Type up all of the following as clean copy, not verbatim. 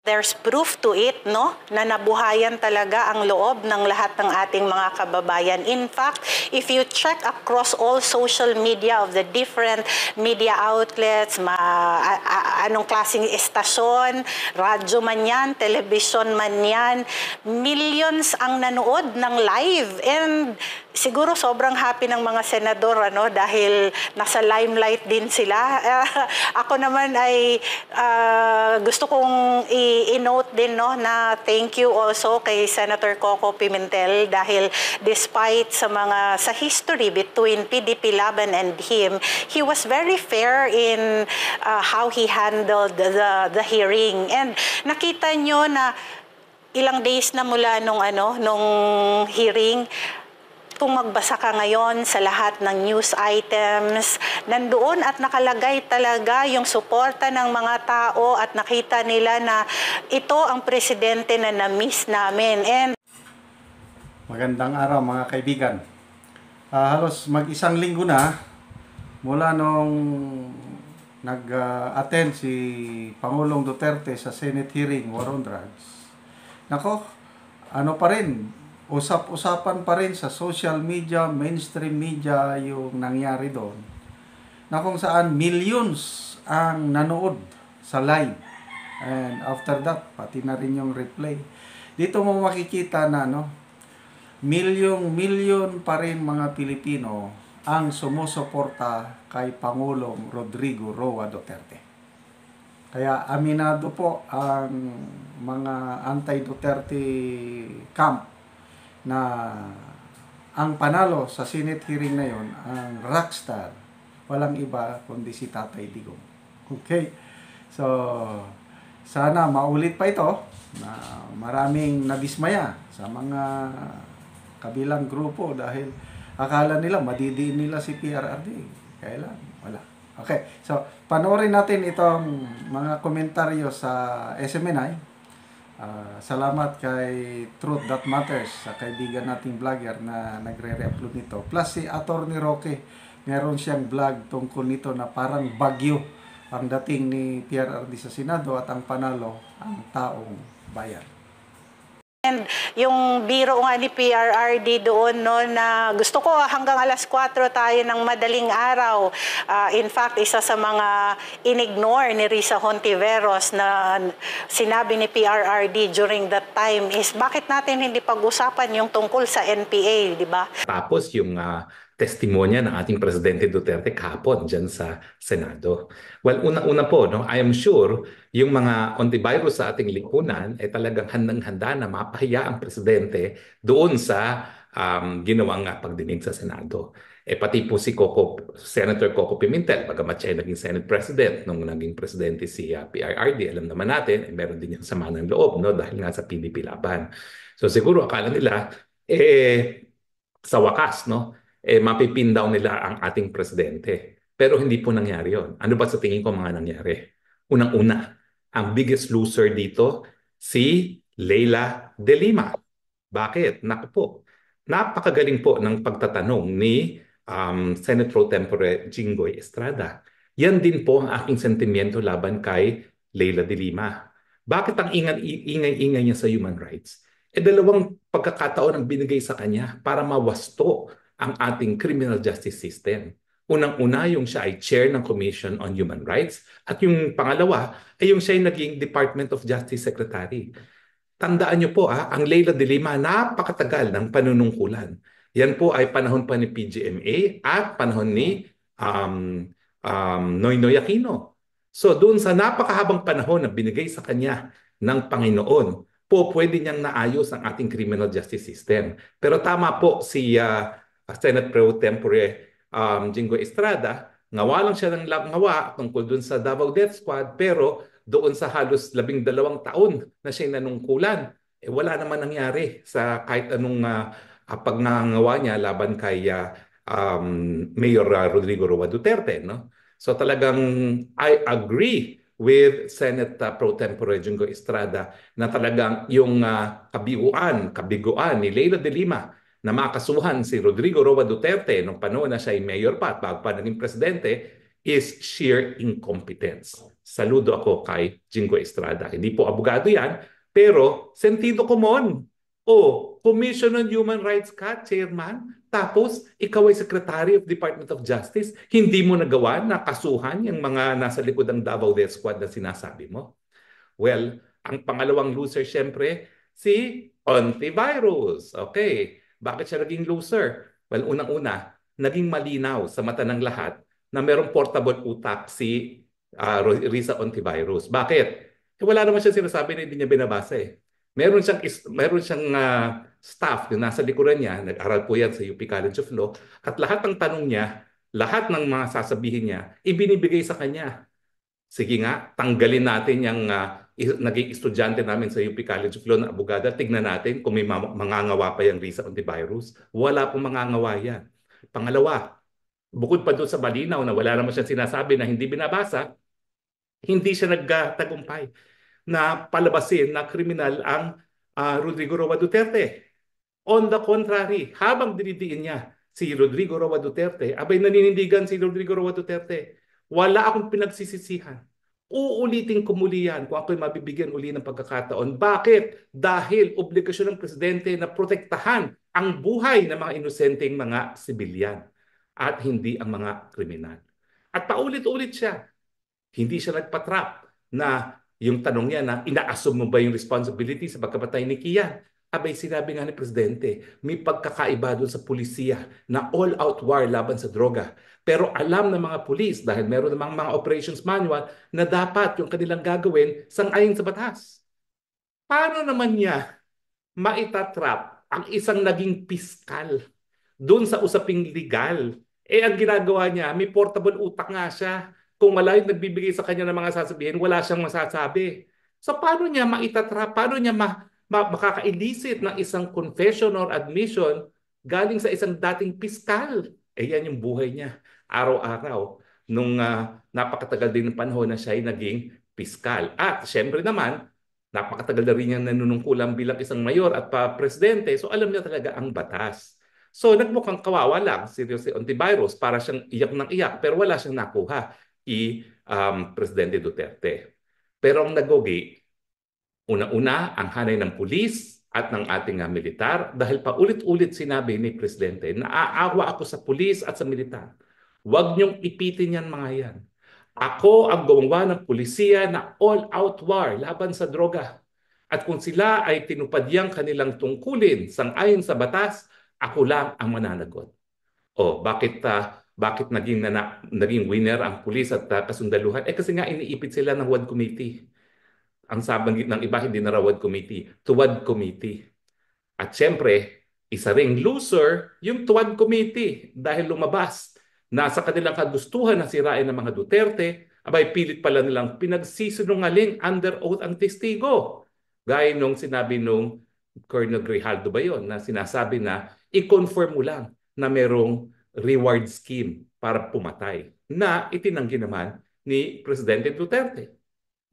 There's proof to it, no? Na nabuhayan talaga ang loob ng lahat ng ating mga kababayan. In fact, if you check across all social media of the different media outlets, anong klaseng estasyon, radyo man yan, television man yan, millions ang nanood ng live. And siguro sobrang happy ng mga senador, ano, dahil nasa limelight din sila. Ako naman ay gusto kong i-note din, no, na thank you also kay Senator Coco Pimentel dahil despite sa history between PDP Laban and him, he was very fair in how he handled the hearing. And nakita nyo na ilang days na mula nung hearing, kung magbasa ka ngayon sa lahat ng news items, nandoon at nakalagay talaga yung suporta ng mga tao at nakita nila na ito ang presidente na na-miss namin. And magandang araw mga kaibigan. Halos mag-isang linggo na mula nung nag-attend si Pangulong Duterte sa Senate hearing War on Drugs. Nako, ano pa rin, usap-usapan pa rin sa social media, mainstream media yung nangyari doon, na kung saan millions ang nanood sa live. And after that, pati na rin yung replay. Dito mo makikita na milyon pa rin mga Pilipino ang sumusuporta kay Pangulong Rodrigo Roa Duterte. Kaya aminado po ang mga anti-Duterte camp na ang panalo sa Senate hearing na yon, ang rockstar, walang iba kundi si Tatay Digong. Okay? So, sana maulit pa ito na maraming nadismaya sa mga kabilang grupo dahil akala nila madidiin nila si PRRD. Kailan? Wala. Okay. So, panoorin natin itong mga komentaryo sa SMNI. Salamat kay Truth That Matters, sa kaibigan nating vlogger na nagre-re-upload nito. Plus si Attorney Roque, meron siyang vlog tungkol nito na parang bagyo ang dating ni PRRD sa Senado at ang panalo ang taong bayan. And yung biro nga ni PRRD doon, no, na gusto ko hanggang alas 4 tayo ng madaling araw. In fact, isa sa mga inignore ni Risa Hontiveros na sinabi ni PRRD during that time is bakit natin hindi pag-usapan yung tungkol sa NPA, di ba? Tapos yung testimonya ng ating Presidente Duterte kahapon dyan sa Senado. Well, una-una po, I am sure yung mga antivirus sa ating lipunan ay talagang handang-handa na mapahiya ang Presidente doon sa ginawang pagdinig sa Senado. Pati po si Senator Coco Pimentel, bagamat siya ay naging Senate President nung naging Presidente si PRRD, alam naman natin, meron din yung sama ng loob, dahil nga sa PDP Laban. So siguro akala nila, sa wakas, mapipin down nila ang ating presidente. Pero hindi po nangyari yon. Ano ba sa tingin ko mga nangyari? Unang-una, ang biggest loser dito, si Leila De Lima. Bakit? Naku po, napakagaling po ng pagtatanong ni Senate Pro Tempore Jinggoy Estrada. Yan din po ang aking sentimiento laban kay Leila De Lima. Bakit ang ingay-ingay niya sa human rights? Dalawang pagkakataon ang binigay sa kanya para mawasto ang ating criminal justice system. Unang-una, yung siya ay chair ng Commission on Human Rights at yung pangalawa ay yung siya ay naging Department of Justice Secretary. Tandaan niyo po, ang Leila De Lima napakatagal ng panunungkulan. Yan po ay panahon pa ni PGMA at panahon ni Noynoy Aquino. So doon sa napakahabang panahon na binigay sa kanya ng Panginoon, pwede niyang naayos ang ating criminal justice system. Pero tama po si Senate Pro Tempore Jinggoy Estrada, ngawa lang siya ng ngawa tungkol dun sa Davao Death Squad, pero doon sa halos 12 taon na siya nanungkulan, wala naman nangyari sa kahit anong pagngangawa niya laban kay Mayor Rodrigo Roa Duterte. So talagang I agree with Senate Pro Tempore Jinggoy Estrada na talagang yung kabiguan ni Leila De Lima na makasuhan si Rodrigo Roa Duterte nung panahon na siya ay mayor pa at bago pa naging presidente is sheer incompetence. saludo ako kay Jingo Estrada. Hindi po abogado yan, pero sentido común. O, Commission on Human Rights ka, Chairman, tapos ikaw ay Secretary of Department of Justice, hindi mo nagawa na kasuhan yung mga nasa likod ng Davao Death Squad na sinasabi mo. Well, ang pangalawang loser syempre, si Ontivirus. Okay, bakit siya naging loser? Well, unang-una, naging malinaw sa mata ng lahat na merong portable utak si Risa Ontivirus. Bakit? Wala naman siya sinasabi na hindi niya binabasa eh. Meron siyang staff na nasa likuran niya, nag-aral po yan sa UP College of Law, at lahat ng tanong niya, lahat ng mga sasabihin niya, ibinibigay sa kanya. Sige nga, tanggalin natin yung naging estudyante namin sa UP College of Law na abogada. Tignan natin kung may mangangawa pa yung Risa Ontivirus. Wala pong mangangawa yan. Pangalawa, bukod pa doon sa malinaw na wala naman siyang sinasabi na hindi binabasa, hindi siya nagtagumpay na palabasin na kriminal ang Rodrigo Roa Duterte. On the contrary, habang dinidiin niya si Rodrigo Roa Duterte, abay naninindigan si Rodrigo Roa Duterte, wala akong pinagsisisihan. Uulitin ko muli yan kung ako'y mabibigyan uli ng pagkakataon. Bakit? Dahil obligasyon ng presidente na protektahan ang buhay ng mga inosenteng mga sibilyan at hindi ang mga kriminal. At paulit-ulit siya. Hindi siya nagpatrap na yung tanong niya na ina-assume mo ba yung responsibility sa pagkamatay ni Kian? Abay, sinabi nga ni Presidente, may pagkakaiba doon sa pulisiya na all-out war laban sa droga. Pero alam ng mga pulis, dahil meron namang mga operations manual, na dapat yung kanilang gagawin sang-ayon sa batas. Paano naman niya maitatrap ang isang naging piskal doon sa usaping legal? Ang ginagawa niya, may portable utak nga siya. Kung wala yung nagbibigay sa kanya ng mga sasabihin, wala siyang masasabi. So paano niya maitatrap? Paano niya makaka-elicit ng isang confession or admission galing sa isang dating piskal? Yan yung buhay niya. Araw-araw. Nung napakatagal din ng panahon na siya ay naging piskal. At syempre naman, napakatagal na rin niyang nanunungkulan bilang isang mayor at presidente. So alam niya talaga ang batas. So nagmukhang kawawa lang si Jose Ontiveros para siyang iyak ng iyak pero wala siyang nakuha Presidente Duterte. Pero ang nagogi, una-una ang hanay ng pulis at ng ating militar dahil paulit-ulit sinabi ni Presidente, naaawa ako sa pulis at sa militar. Huwag niyong ipitin yan mga yan. Ako ang gumawa ng pulisiya na all-out war laban sa droga. At kung sila ay tinupad yang kanilang tungkulin sang-ayon sa batas, ako lang ang mananagot. Bakit naging winner ang pulis at kasundaluhan? Kasi nga iniipit sila ng WAD Committee. Ang sabi ng iba, hindi na raw WAD Committee, TUWAD Committee. At syempre, isa ring loser yung TUWAD Committee dahil lumabas na sa kanilang kagustuhan na sirain ng mga Duterte, abay pilit pala nilang pinagsisinungaling under oath ang testigo. Gaya nung sinabi nung Colonel Grijaldo ba yun, na sinasabi na i-confirm mo lang na merong reward scheme para pumatay na itinanggi naman ni Presidente Duterte.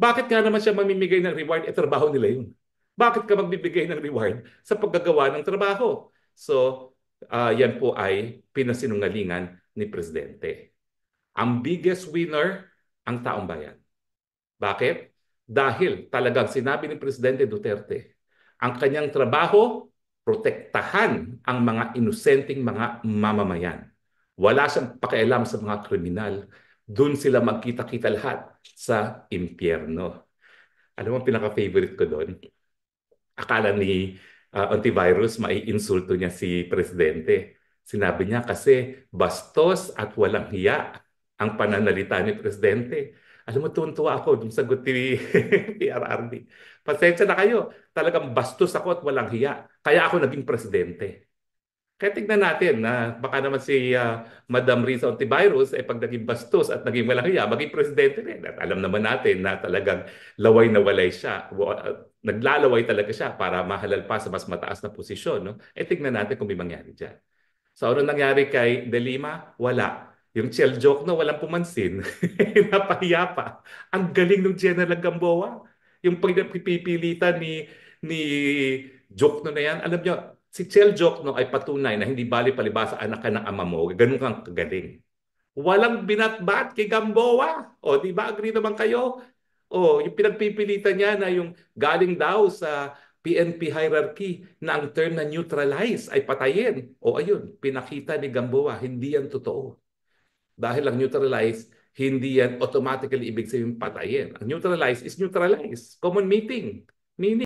Bakit nga naman siya mamimigay ng reward? Trabaho nila yun. Bakit ka magbibigay ng reward sa paggagawa ng trabaho? So, yan po ay pinasinungalingan ni Presidente. Ang biggest winner, ang taong bayan. Bakit? Dahil talagang sinabi ni Presidente Duterte, ang kanyang trabaho, protektahan ang mga inosenteng mga mamamayan. Wala siyang pakialam sa mga kriminal. Doon sila magkita-kita lahat sa impyerno. Alam mo, pinaka-favorite ko doon? Akala ni Ontiveros, maiinsulto niya si Presidente. Sinabi niya kasi bastos at walang hiya ang pananalita ni Presidente. Alam mo, tuwan-tuwa ako nung sagot ni PRRD. Pasensya na kayo. Talagang bastos ako at walang hiya. Kaya ako naging presidente. Kaya tignan natin na baka naman si Madam Risa Ontiveros pag naging bastos at naging walang hiya, maging presidente rin. At alam naman natin na talagang laway na walay siya. Naglalaway talaga siya para mahalal pa sa mas mataas na posisyon. No? Tignan natin kung may mangyari dyan. So ano nangyari kay De Lima? Wala. Yung shell joke no, walang pumansin. Napahiya pa. Ang galing ng General Gamboa. Yung pagpipilitan ni joke no na yan. Alam nyo, si Shell joke no ay patunay na hindi bali palibasa anak ka ng ama mo. Ganun kang kagaling. Walang binatbat kay Gamboa. O, di ba? Agree naman kayo? O, yung pinagpipilitan niya na yung galing daw sa PNP hierarchy na ang term na neutralize ay patayin. O ayun, pinakita ni Gamboa, hindi yan totoo. Dahil ang neutralize, hindi yan automatically ibig sabihin patayin. Ang neutralize is neutralize. Common meeting. Meaning,